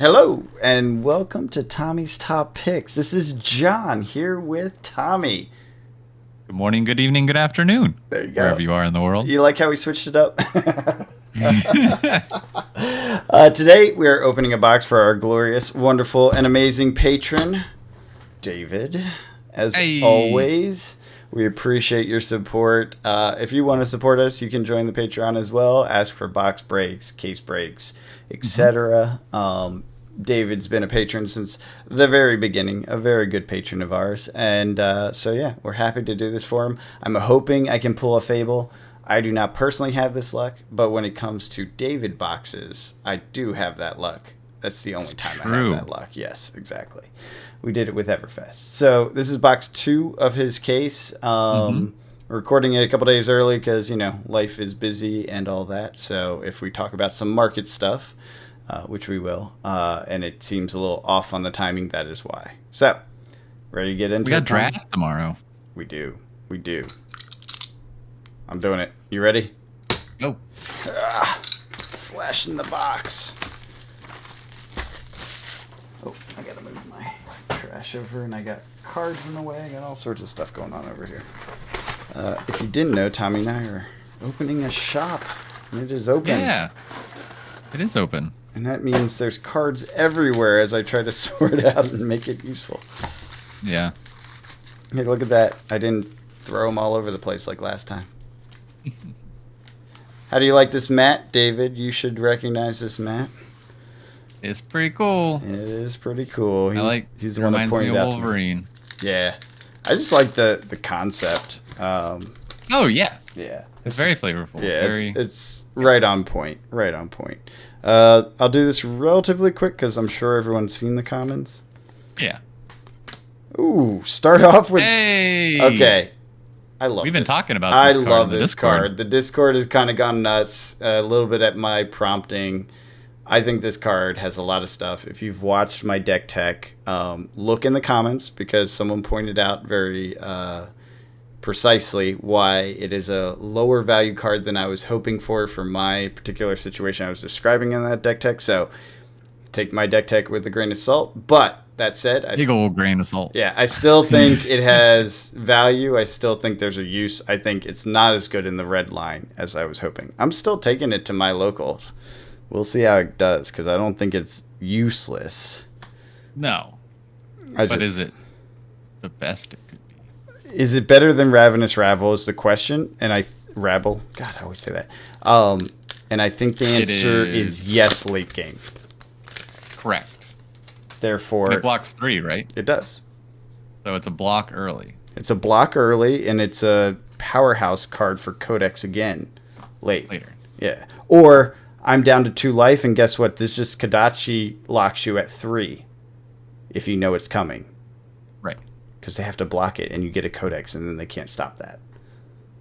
Hello, and welcome to Tommy's Top Picks. This is John here with Tommy. Good morning, good evening, good afternoon. There you go. Wherever you are in the world. You like how we switched it up? Today, we are opening a box for our glorious, wonderful, and amazing patron, David. As always, we appreciate your support. If you want to support us, you can join the Patreon as well. Ask for box breaks, case breaks, etc. David's been a patron since the very beginning, a very good patron of ours. And so, yeah, we're happy to do this for him. I'm hoping I can pull a Fable. I do not personally have this luck, but when it comes to David boxes, I do have that luck. That's the only time I have that luck. Yes, exactly. We did it with Everfest. So this is box 2 of his case. We're recording it a couple days early because, life is busy and all that. So if we talk about some market stuff, which we will, and it seems a little off on the timing, that is why. So, ready to get into it? We got draft tomorrow. We do. I'm doing it. You ready? Go. Slashing the box. Oh, I gotta move my trash over, and I got cards in the way. I got all sorts of stuff going on over here. If you didn't know, Tommy and I are opening a shop. It is open. Yeah, it is open. And that means there's cards everywhere as I try to sort out and make it useful. Yeah. Hey, look at that. I didn't throw them all over the place like last time. How do you like this mat, David? You should recognize this mat. It's pretty cool. It is pretty cool. He's the one that pointed out Wolverine. Yeah. I just like the concept. Oh, yeah. Yeah. It's very flavorful. Yeah, it's right on point. Right on point. I'll do this relatively quick because I'm sure everyone's seen the comments. Yeah. Ooh, start off with... Hey! Okay. I love We've been this. talking about this card. I love this card. The Discord has kind of gone nuts a little bit at my prompting. I think this card has a lot of stuff. If you've watched my deck tech, look in the comments because someone pointed out very precisely why it is a lower value card than I was hoping for my particular situation I was describing in that deck tech. So take my deck tech with a grain of salt. But that said, big old grain of salt. Yeah, I still think it has value. I still think there's a use. I think it's not as good in the red line as I was hoping. I'm still taking it to my locals. We'll see how it does because I don't think it's useless. No. But is it the best it could be? Is it better than Ravenous Rabble is the question. And Rabble. God, I always say that. And I think the answer is yes late game. Correct. Therefore, and it blocks 3, right? It does. So it's a block early. It's a block early, and it's a powerhouse card for Codex again. Later. Yeah. Or I'm down to 2 life, and guess what? This just Kadachi locks you at 3 if you know it's coming. Right. Because they have to block it, and you get a Codex, and then they can't stop that.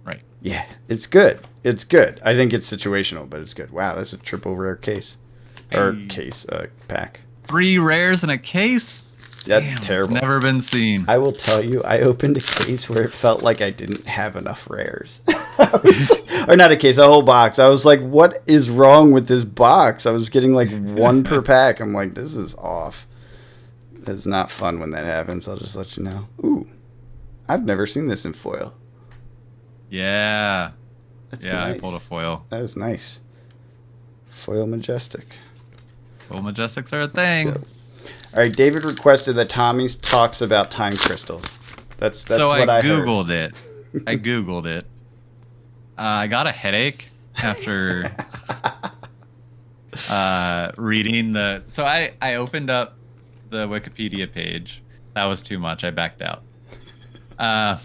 Right. Yeah. It's good. It's good. I think it's situational, but it's good. Wow, that's a triple rare case. Or pack. 3 rares in a case? That's terrible. It's never been seen. I will tell you, I opened a case where it felt like I didn't have enough rares. Or not a case, a whole box. I was like, what is wrong with this box? I was getting like 1 per pack. I'm like, this is off. That's not fun when that happens. I'll just let you know. Ooh, I've never seen this in foil. Yeah. That's nice. I pulled a foil. That is nice. Foil Majestic. Foil Majestics are a thing. So, all right, David requested that Tommy's talks about time crystals. That's so what I Googled heard. it. I Googled it. I got a headache after reading the... So I opened up the Wikipedia page. That was too much. I backed out.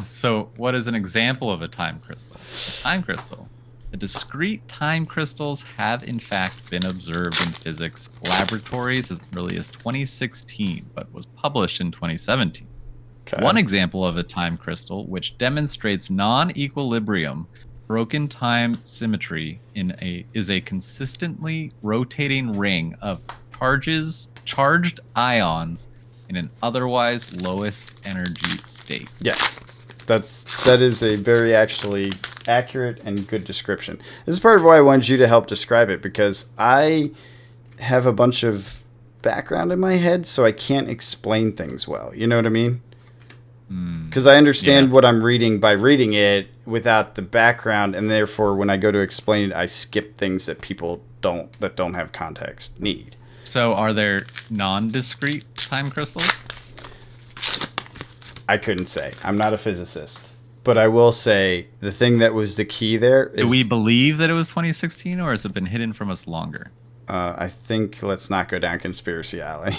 So what is an example of a time crystal? A time crystal. The discrete time crystals have in fact been observed in physics laboratories as early as 2016, but was published in 2017. Okay. One example of a time crystal which demonstrates non-equilibrium broken time symmetry is a consistently rotating ring of charged ions in an otherwise lowest energy state. Yes. That is a very actually accurate and good description. This is part of why I wanted you to help describe it, because I have a bunch of background in my head, so I can't explain things well. You know what I mean? Because I understand what I'm reading by reading it without the background, and therefore when I go to explain it, I skip things that people that don't have context need. So are there non-discrete time crystals? I couldn't say. I'm not a physicist. But I will say the thing that was the key there is... Do we believe that it was 2016, or has it been hidden from us longer? I think let's not go down conspiracy alley.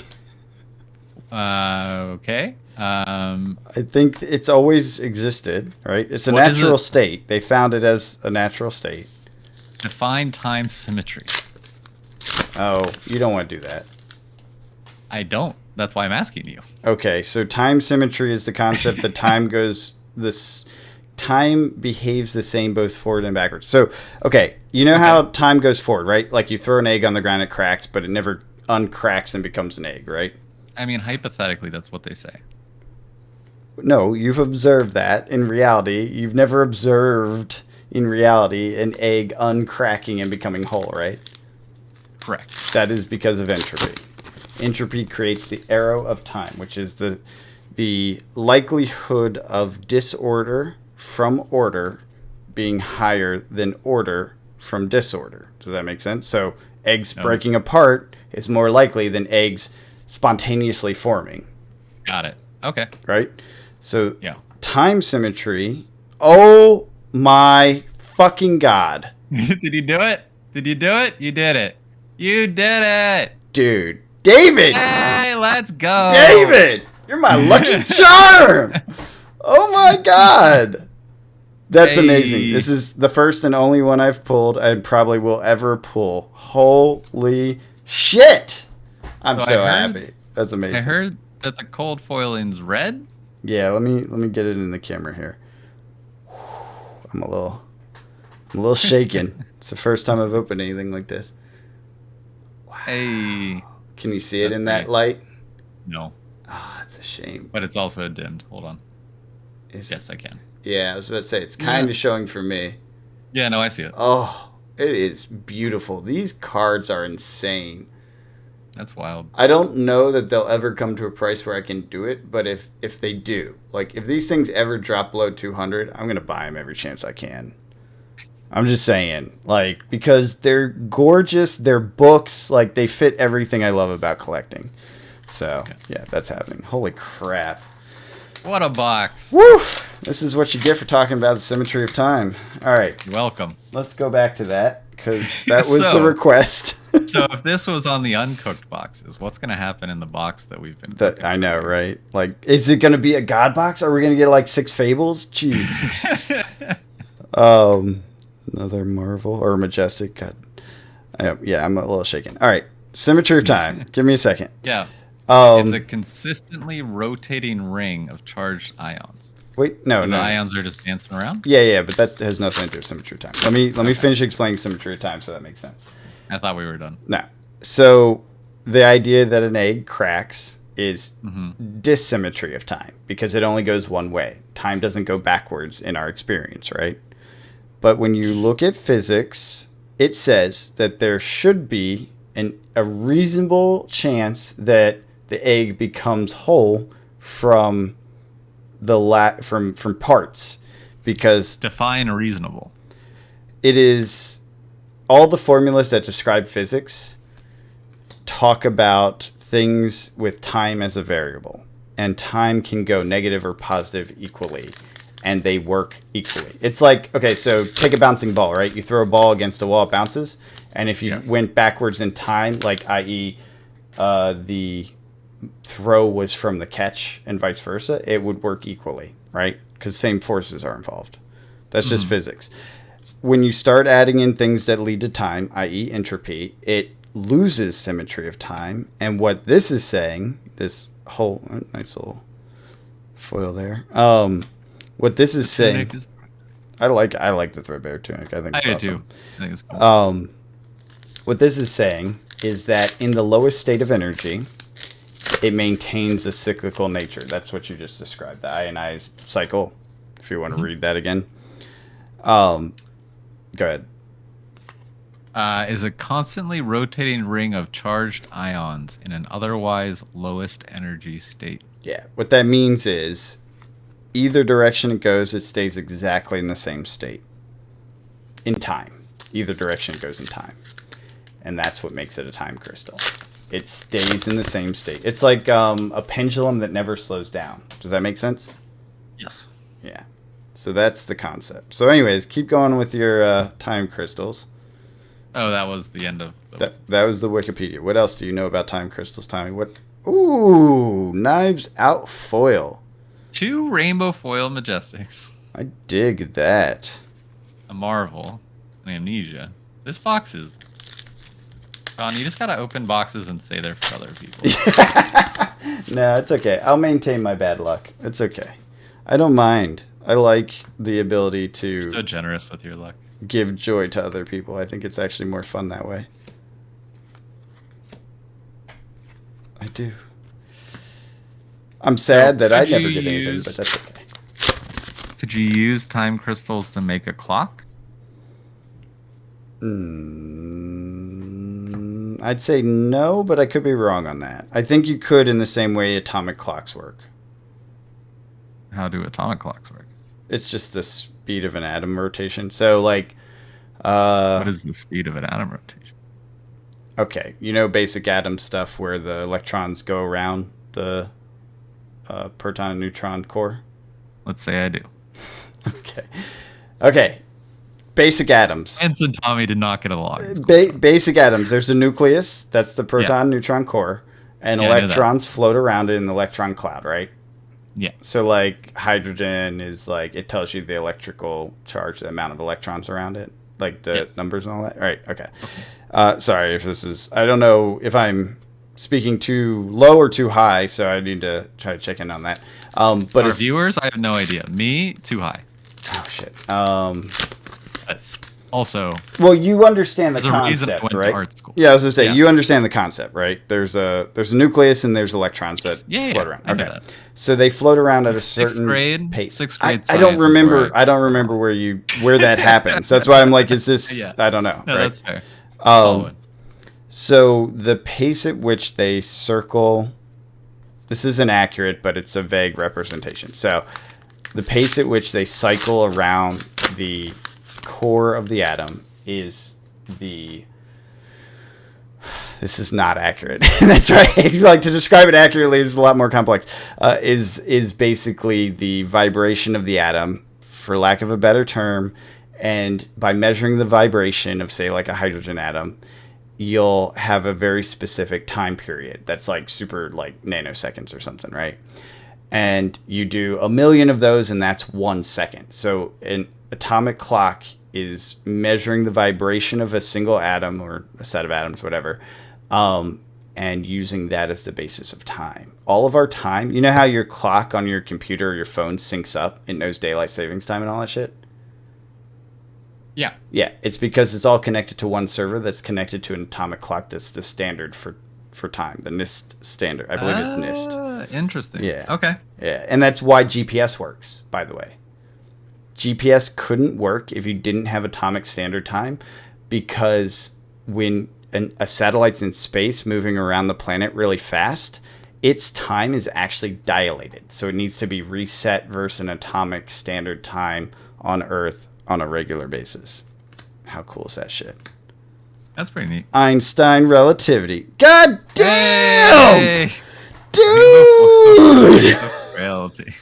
Okay. I think it's always existed, right? It's a natural state. They found it as a natural state. Define time symmetry. Oh, you don't want to do that. I don't. That's why I'm asking you. Okay, so time symmetry is the concept that time behaves the same both forward and backwards. So, okay, you know how time goes forward, right? Like you throw an egg on the ground, it cracks, but it never uncracks and becomes an egg, right? I mean, hypothetically, that's what they say. No, you've observed that in reality. You've never observed in reality an egg uncracking and becoming whole, right? Correct. That is because of entropy. Entropy creates the arrow of time, which is the likelihood of disorder from order being higher than order from disorder. Does that make sense? So eggs breaking apart is more likely than eggs spontaneously forming. Got it. Okay. Right? So time symmetry, oh my fucking God. Did you do it? Did you do it? You did it. You did it. Dude. David! Hey, let's go. David! You're my lucky charm! Oh my God. That's amazing. This is the first and only one I've pulled. I probably will ever pull. Holy shit! I'm so happy. That's amazing. I heard that the cold foiling's red. Yeah, let me get it in the camera here. I'm a little shaken. It's the first time I've opened anything like this. Wow. Hey. Can you see it in that light? No. Oh, that's a shame. But it's also dimmed. Hold on. Yes, I can. Yeah, I was about to say, it's kind of showing for me. Yeah, no, I see it. Oh, it is beautiful. These cards are insane. That's wild. I don't know that they'll ever come to a price where I can do it, but if they do, like if these things ever drop below 200, I'm going to buy them every chance I can. I'm just saying, like, because they're gorgeous, they're books, like they fit everything I love about collecting. So, yeah, that's happening. Holy crap. What a box. Woo! This is what you get for talking about the symmetry of time. All right. You're welcome. Let's go back to that, because that was the request. So if this was on the uncooked boxes, what's going to happen in the box that we've been cooking? I know, right? Like, is it going to be a God box? Are we going to get, like, 6 Fables? Jeez. Another Marvel or Majestic. God. Yeah, I'm a little shaken. All right. Symmetry of time. Give me a second. Yeah. It's a consistently rotating ring of charged ions. Wait, no. The ions are just dancing around? Yeah, but that has nothing to do with symmetry of time. Let me finish explaining symmetry of time so that makes sense. I thought we were done. No. So the idea that an egg cracks is dissymmetry of time because it only goes one way. Time doesn't go backwards in our experience, right? But when you look at physics, it says that there should be a reasonable chance that the egg becomes whole from from parts, because define reasonable. It is all the formulas that describe physics talk about things with time as a variable, and time can go negative or positive equally, and they work equally. It's like, okay, so take a bouncing ball, right? You throw a ball against a wall, it bounces, and if you went backwards in time, like i.e. The throw was from the catch and vice versa, it would work equally, right? Because same forces are involved. That's just physics. When you start adding in things that lead to time, i.e. entropy, it loses symmetry of time. And what this is saying, this whole nice little foil there. What this is saying, I like the threadbare tunic. I think it's awesome. Too. I think it's cool. What this is saying is that in the lowest state of energy, it maintains a cyclical nature. That's what you just described, the ionized cycle. If you want to read that again. Go ahead. Is a constantly rotating ring of charged ions in an otherwise lowest energy state. Yeah. What that means is either direction it goes, it stays exactly in the same state. In time. Either direction it goes in time. And that's what makes it a time crystal. It stays in the same state. It's like a pendulum that never slows down. Does that make sense? Yes. Yeah. So that's the concept. So anyways, keep going with your time crystals. Oh, that was the end of That was the Wikipedia. What else do you know about time crystals, Tommy? What? Ooh, Knives Out foil. 2 rainbow foil majestics. I dig that. A marvel. An amnesia. This box is... Ron, you just gotta open boxes and say they're for other people. No, it's okay. I'll maintain my bad luck. It's okay. I don't mind. I like the ability to... You're so generous with your luck. Give joy to other people. I think it's actually more fun that way. I do. I'm sad that I never did anything, but that's okay. Could you use time crystals to make a clock? I'd say no, but I could be wrong on that. I think you could in the same way atomic clocks work. How do atomic clocks work? It's just the speed of an atom rotation. So, like... what is the speed of an atom rotation? Okay, you know basic atom stuff where the electrons go around the proton and neutron core? Let's say I do. Okay. Basic atoms. Ensign Tommy did not get along. Basic atoms. There's a nucleus. That's the proton-neutron core. And electrons float around it in the electron cloud, right? Yeah. So, like, hydrogen is, like, it tells you the electrical charge, the amount of electrons around it. Like, the numbers and all that. All right, okay. Sorry if this is... I don't know if I'm speaking too low or too high, so I need to try to check in on that. But our viewers, I have no idea. Me, too high. Oh, shit. But also... Well, you understand the concept, reason I went right? to art school. Yeah, I was going to say, you understand the concept, right? There's a nucleus and there's electrons that float around. Okay. That. So they float around at a certain pace. Sixth grade I don't remember. I don't remember where that happens. That's why I'm like, is this? I don't know. No, right? That's fair. So the pace at which they circle, this isn't accurate, but it's a vague representation. So the pace at which they cycle around the core of the atom is the... This is not accurate. That's right. Like, to describe it accurately is a lot more complex. Is basically the vibration of the atom, for lack of a better term, and by measuring the vibration of, say, like a hydrogen atom, you'll have a very specific time period that's like super, like, nanoseconds or something, right? And you do 1 million of those, and that's 1 second. So an atomic clock is measuring the vibration of a single atom or a set of atoms, whatever, and using that as the basis of time. All of our time, you know how your clock on your computer or your phone syncs up? It knows daylight savings time and all that shit? Yeah. Yeah, it's because it's all connected to one server that's connected to an atomic clock that's the standard for time, the NIST standard. I believe it's NIST. Interesting. Yeah. Okay. Yeah, and that's why GPS works, by the way. GPS couldn't work if you didn't have atomic standard time, because when a satellite's in space moving around the planet really fast, its time is actually dilated. So it needs to be reset versus an atomic standard time on Earth on a regular basis. How cool is that shit? That's pretty neat. Einstein relativity. God damn! Hey! Dude! Reality.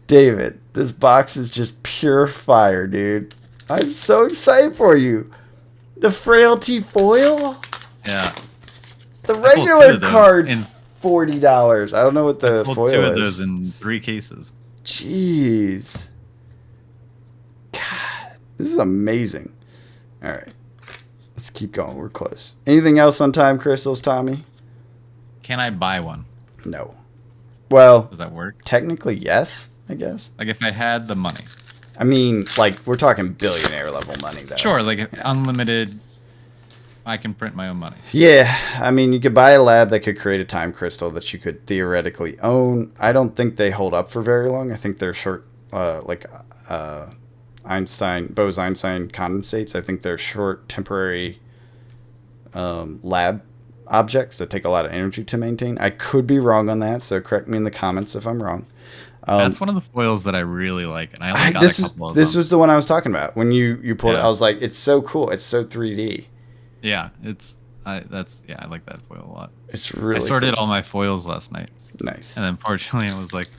David, this box is just pure fire, dude. I'm so excited for you. The frailty foil? Yeah. The regular card's $40. I don't know what the foil is. 2 of those in 3 cases. Jeez. God, this is amazing. All right. Let's keep going. We're close. Anything else on time crystals, Tommy? Can I buy one? No. Well, does that work? Technically, yes, I guess. Like, if I had the money. I mean, like, we're talking billionaire level money, though. Sure, like, unlimited, I can print my own money. Yeah, I mean, you could buy a lab that could create a time crystal that you could theoretically own. I don't think they hold up for very long. I think they're short, Bose-Einstein condensates. I think they're short, temporary lab objects that take a lot of energy to maintain. I could be wrong on that, so correct me in the comments if I'm wrong. That's one of the foils that I really like, and I got a couple of them. This was the one I was talking about. When you pulled it, I was like, it's so cool. It's so 3D. Yeah, I like that foil a lot. It's really I sorted cool. all my foils last night. Nice. And then fortunately I was like,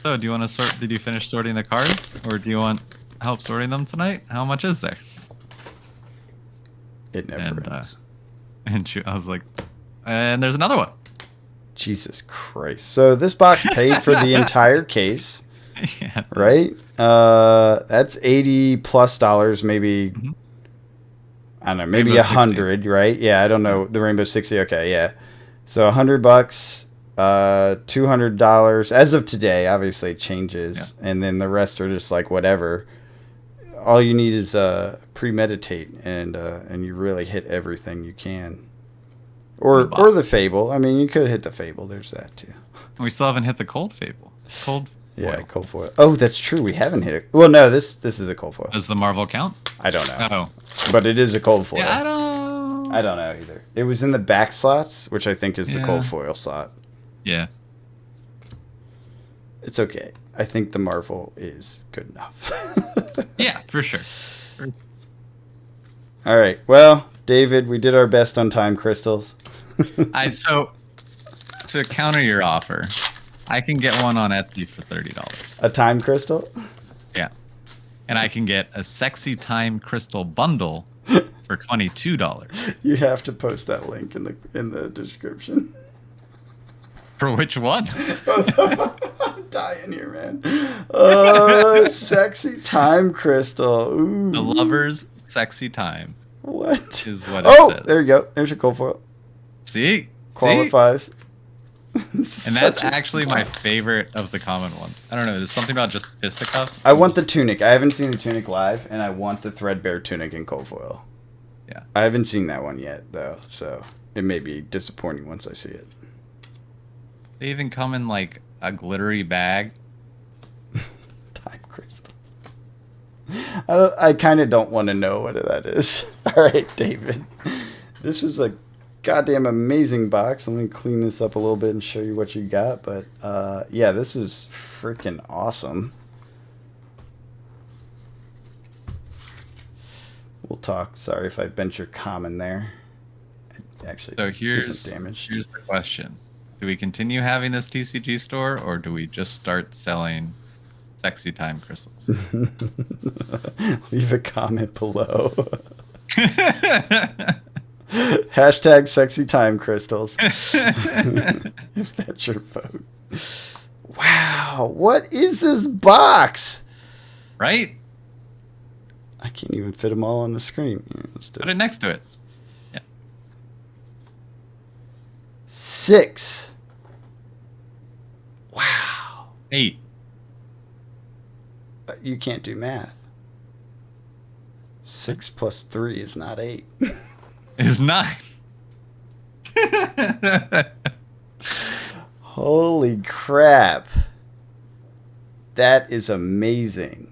so do you want to sort, did you finish sorting the cards? Or do you want help sorting them tonight? How much is there? It never ends. And I was like, and there's another one. Jesus Christ. So this box paid for the entire case. Yeah. Right? That's $80+ maybe. Mm-hmm. I don't know, maybe Rainbow 100, 60. Right? Yeah, I don't know. The Rainbow 60. Okay, yeah. So $100, $200 as of today. Obviously, it changes, and then the rest are just like whatever. All you need is premeditate, and you really hit everything you can. Or the Fable. I mean, you could hit the Fable. There's that too. We still haven't hit the Cold Fable. Cold foil. Yeah, Cold Foil. Oh, that's true. We haven't hit it. Well, no, this is a Cold Foil. Does the Marvel count? I don't know. Oh. But it is a Cold Foil. Yeah, I don't know either. It was in the back slots, which I think is the Cold Foil slot. Yeah. It's okay. I think the Marvel is good enough. Yeah, for sure. All right. Well, David, we did our best on time crystals. So to counter your offer, I can get one on Etsy for $30. A time crystal? Yeah. And I can get a sexy time crystal bundle for $22. You have to post that link in the description. For which one? I'm dying here, man. Sexy time crystal. Ooh. The lover's sexy time. What? Is what it says. There you go. There's your Cold Foil. See? Qualifies. And that's actually my favorite of the common ones. I don't know. There's something about just fisticuffs. I want the tunic. I haven't seen the tunic live, and I want the threadbare tunic in Cold Foil. Yeah. I haven't seen that one yet, though, so it may be disappointing once I see it. They even come in like a glittery bag. Time crystals. I kind of don't want to know what that is. All right, David. This was a goddamn amazing box. Let me clean this up a little bit and show you what you got. But yeah, this is freaking awesome. We'll talk. Sorry if I bent your common there. Actually, so here's the question. Do we continue having this TCG store, or do we just start selling sexy time crystals? Leave a comment below. Hashtag sexy time crystals. If that's your vote. Wow, what is this box? Right? I can't even fit them all on the screen. Here, let's do Put it next to it. Yeah. 6. Wow. 8. You can't do math. 6 plus 3 is not 8. Is 9. Holy crap. That is amazing.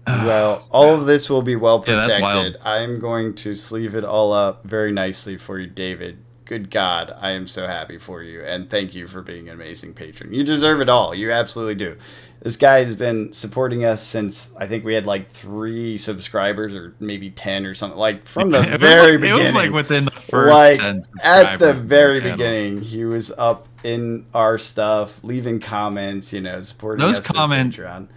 Well, all of this will be well protected. I'm going to sleeve it all up very nicely for you, David. Good God, I am so happy for you, and thank you for being an amazing patron. You deserve it all. You absolutely do. This guy has been supporting us since I think we had like 3 subscribers or maybe 10 or something. Like from the very beginning. It was like within the first 10 subscribers. At the very beginning, he was up in our stuff, leaving comments, supporting us. Those comments. Patreon.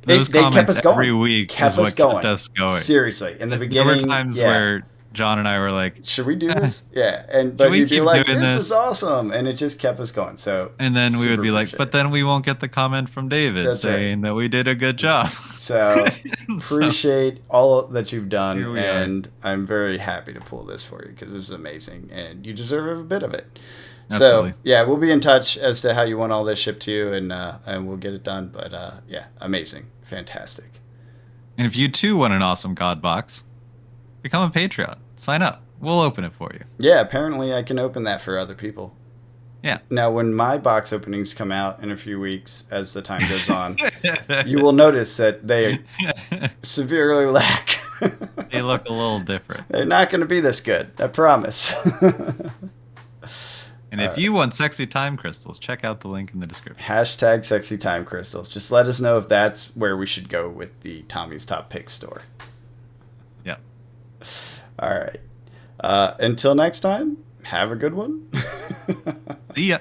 They kept us going every week. Kept us going. Seriously, in the beginning, there were times where John and I were like, "Should we do this?" Yeah, but he'd be like, "This is awesome," and it just kept us going. So, and then we would be like, "But then we won't get the comment from David saying that we did a good job." So, appreciate all that you've done, and I'm very happy to pull this for you because this is amazing, and you deserve every bit of it. Absolutely. So, yeah, we'll be in touch as to how you want all this shipped to you, and we'll get it done. But yeah, amazing. Fantastic. And if you too want an awesome God box, become a Patreon. Sign up. We'll open it for you. Yeah, apparently I can open that for other people. Yeah. Now, when my box openings come out in a few weeks, as the time goes on, you will notice that they severely lack. They look a little different. They're not going to be this good, I promise. And if you want sexy time crystals, check out the link in the description. Hashtag sexy time crystals. Just let us know if that's where we should go with the Tommy's Top Pick store. Yep. All right. Until next time, have a good one. See ya.